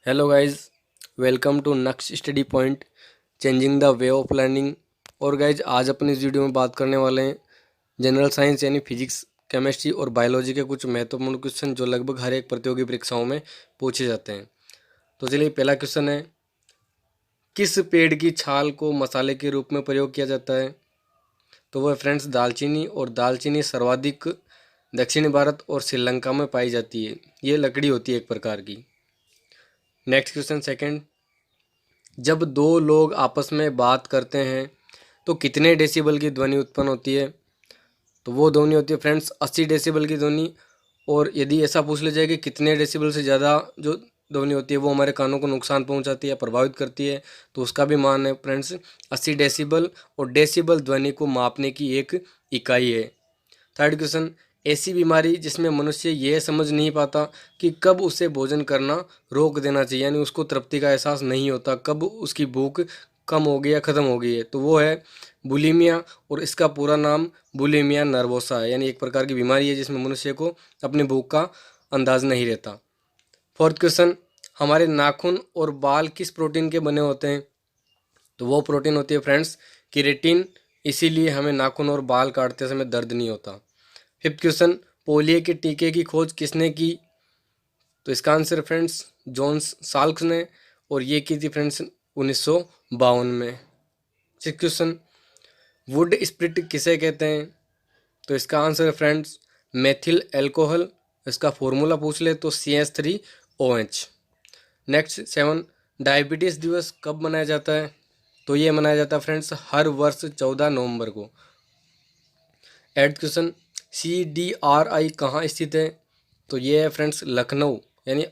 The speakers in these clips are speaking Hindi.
Hello guys, welcome to next study point changing the way of learning. और गाइज आज अपन इस वीडियो में बात करने वाले हैं जनरल साइंस यानी फिजिक्स, केमिस्ट्री और बायोलॉजी के कुछ महत्वपूर्ण क्वेश्चन जो लगभग हर एक प्रतियोगी परीक्षाओं में पूछे जाते हैं। तो चलिए, पहला क्वेश्चन है, किस पेड़ की छाल को मसाले के रूप में प्रयोग किया जाता है? तो वह फ्रेंड्स दालचीनी, और दालचीनी सर्वाधिक दक्षिणी भारत और श्रीलंका में पाई जाती है। ये लकड़ी होती है एक प्रकार की। नेक्स्ट क्वेश्चन सेकंड, जब दो लोग आपस में बात करते हैं तो कितने डेसिबल की ध्वनि उत्पन्न होती है? तो वो ध्वनि होती है फ्रेंड्स 80 डेसिबल की ध्वनि। और यदि ऐसा पूछ लिया जाए कि कितने डेसिबल से ज़्यादा जो ध्वनि होती है वो हमारे कानों को नुकसान पहुंचाती है, प्रभावित करती है, तो उसका भी मान है फ्रेंड्स 80 डेसिबल। और डेसिबल ध्वनि को मापने की एक इकाई है। थर्ड क्वेश्चन, ऐसी बीमारी जिसमें मनुष्य यह समझ नहीं पाता कि कब उसे भोजन करना रोक देना चाहिए, यानी उसको तृप्ति का एहसास नहीं होता, कब उसकी भूख कम हो गई या ख़त्म हो गई है, तो वो है बुलिमिया। और इसका पूरा नाम बुलिमिया नर्वोसा है, यानी एक प्रकार की बीमारी है जिसमें मनुष्य को अपनी भूख का अंदाज नहीं रहता। फोर्थ क्वेश्चन, हमारे नाखून और बाल किस प्रोटीन के बने होते हैं? तो वो प्रोटीन होती है फ्रेंड्स केराटिन, इसीलिए हमें नाखून और बाल काटते समय दर्द नहीं होता। फिफ्थ क्वेश्चन, पोलियो के टीके की खोज किसने की? तो इसका आंसर फ्रेंड्स जॉन्स साल्क्स ने, और ये की थी फ्रेंड्स 1952 में। सिक्स क्वेश्चन, वुड स्प्लिट किसे कहते हैं? तो इसका आंसर है फ्रेंड्स मेथिल एल्कोहल। इसका फॉर्मूला पूछ ले तो CH3OH। नेक्स्ट सेवन, डायबिटीज़ दिवस कब मनाया जाता है? तो ये मनाया जाता है फ्रेंड्स हर वर्ष 14 नवंबर को। एट्थ क्वेश्चन, CDRI कहाँ स्थित है? तो ये है फ्रेंड्स लखनऊ, यानी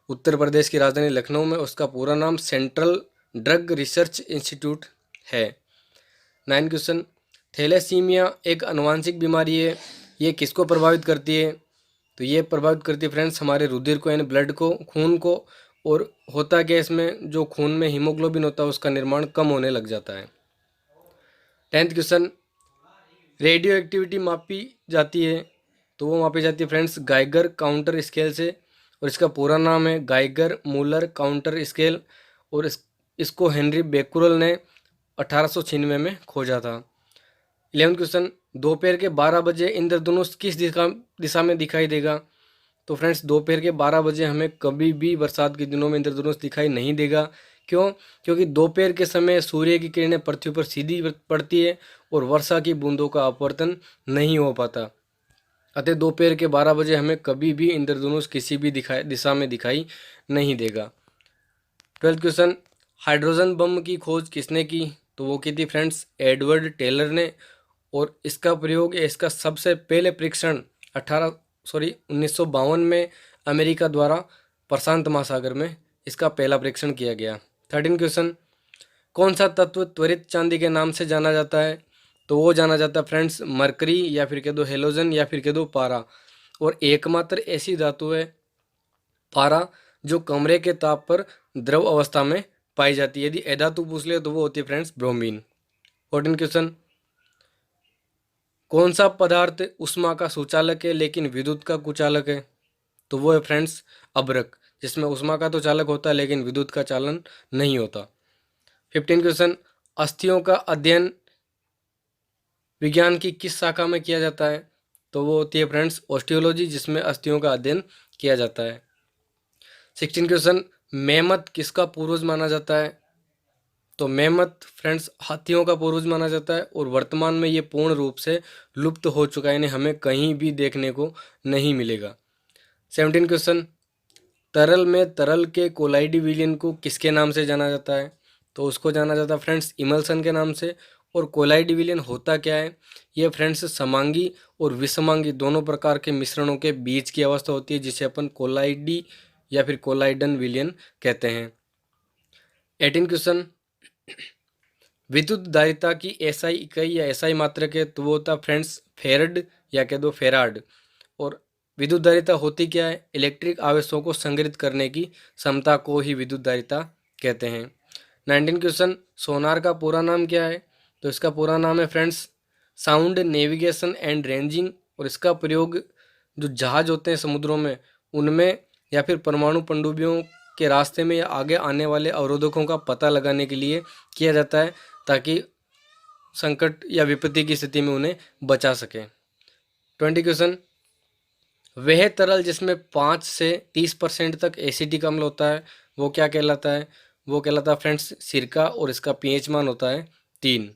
उत्तर प्रदेश की राजधानी लखनऊ में। उसका पूरा नाम सेंट्रल ड्रग रिसर्च इंस्टीट्यूट है। नाइन क्वेश्चन, थैलेसीमिया एक आनुवंशिक बीमारी है, ये किसको प्रभावित करती है? तो ये प्रभावित करती है फ्रेंड्स हमारे रुधिर को, यानी ब्लड को, खून को। और होता क्या, इसमें जो खून में हीमोग्लोबिन होता है उसका निर्माण कम होने लग जाता है। टेंथ क्वेश्चन, रेडियो एक्टिविटी मापी जाती है, तो वो मापी जाती है फ्रेंड्स गाइगर काउंटर स्केल से। और इसका पूरा नाम है गाइगर मूलर काउंटर स्केल। और इसको हेनरी बेकुरल ने 1896 में खोजा था। 11th क्वेश्चन, दोपहर के 12 बजे इंद्रधनुष किस दिशा में दिखाई देगा? तो फ्रेंड्स दोपहर के 12 बजे हमें कभी भी बरसात के दिनों में इंद्रधनुष दिखाई नहीं देगा। क्यों? क्योंकि दोपहर के समय सूर्य की किरणें पृथ्वी पर सीधी पड़ती है और वर्षा की बूंदों का अपवर्तन नहीं हो पाता। अतः दोपहर के 12 बजे हमें कभी भी इंद्रधनुष किसी भी दिशा में दिखाई नहीं देगा। 12th क्वेश्चन, हाइड्रोजन बम की खोज किसने की? तो वो की थी फ्रेंड्स एडवर्ड टेलर ने। और इसका प्रयोग, इसका सबसे पहले परीक्षण 1952 में अमेरिका द्वारा प्रशांत महासागर में इसका पहला परीक्षण किया गया। 13 क्वेश्चन, कौन सा तत्व त्वरित चांदी के नाम से जाना जाता है? तो वो जाना जाता है फ्रेंड्स मरकरी, या फिर कह दो हेलोजन, या फिर कह दो पारा। और एकमात्र ऐसी धातु है पारा जो कमरे के ताप पर द्रव अवस्था में पाई जाती है। यदि अधातु पूछ ले तो वो होती है फ्रेंड्स ब्रोमीन। 14 क्वेश्चन, कौन सा पदार्थ ऊष्मा का सुचालक है लेकिन विद्युत का कुचालक है? तो वो है फ्रेंड्स अभ्रक, जिसमें ऊष्मा का तो चालक होता है लेकिन विद्युत का चालन नहीं होता। 15 क्वेश्चन, अस्थियों का अध्ययन विज्ञान की किस शाखा में किया जाता है? तो वो होती है फ्रेंड्स ऑस्टियोलॉजी, जिसमें अस्थियों का अध्ययन किया जाता है। 16 क्वेश्चन, मेमत किसका पूर्वज माना जाता है? तो मेमत फ्रेंड्स हाथियों का पूर्वज माना जाता है, और वर्तमान में ये पूर्ण रूप से लुप्त हो चुका है, यानी हमें कहीं भी देखने को नहीं मिलेगा। 17 क्वेश्चन, तरल में तरल के कोलाइडी विलयन को किसके नाम से जाना जाता है? तो उसको जाना जाता है फ्रेंड्स इमल्सन के नाम से। और कोलाइडी विलयन होता क्या है? ये फ्रेंड्स समांगी और विषमांगी दोनों प्रकार के मिश्रणों के बीच की अवस्था होती है, जिसे अपन कोलाइडी या फिर कोलाइडन विलयन कहते हैं। 18 क्वेश्चन, विद्युत धारिता की एसआई इकाई या एसआई मात्रक है, तो वो होता है फ्रेंड्स फेरड, या कह दो फेराड। और विद्युत धारिता होती क्या है? इलेक्ट्रिक आवेशों को संग्रहित करने की क्षमता को ही विद्युत धारिता कहते हैं। 19 क्वेश्चन, सोनार का पूरा नाम क्या है? तो इसका पूरा नाम है friends sound navigation and ranging. और इसका प्रयोग जो जहाज होते हैं समुद्रों में, उनमें या फिर परमाणु पनडुब्बियों के रास्ते में या आगे आने वाले अवरोधकों का पता लगाने के लिए किया जाता है, ताकि संकट या विपत्ति की स्थिति में उन्हें बचा सकें। 20 क्वेश्चन, वह तरल जिसमें 5 से 30% तक एसिटिक अम्ल होता है वो क्या कहलाता है? वो कहलाता है फ्रेंड्स सिरका, और इसका पीएच मान होता है 3।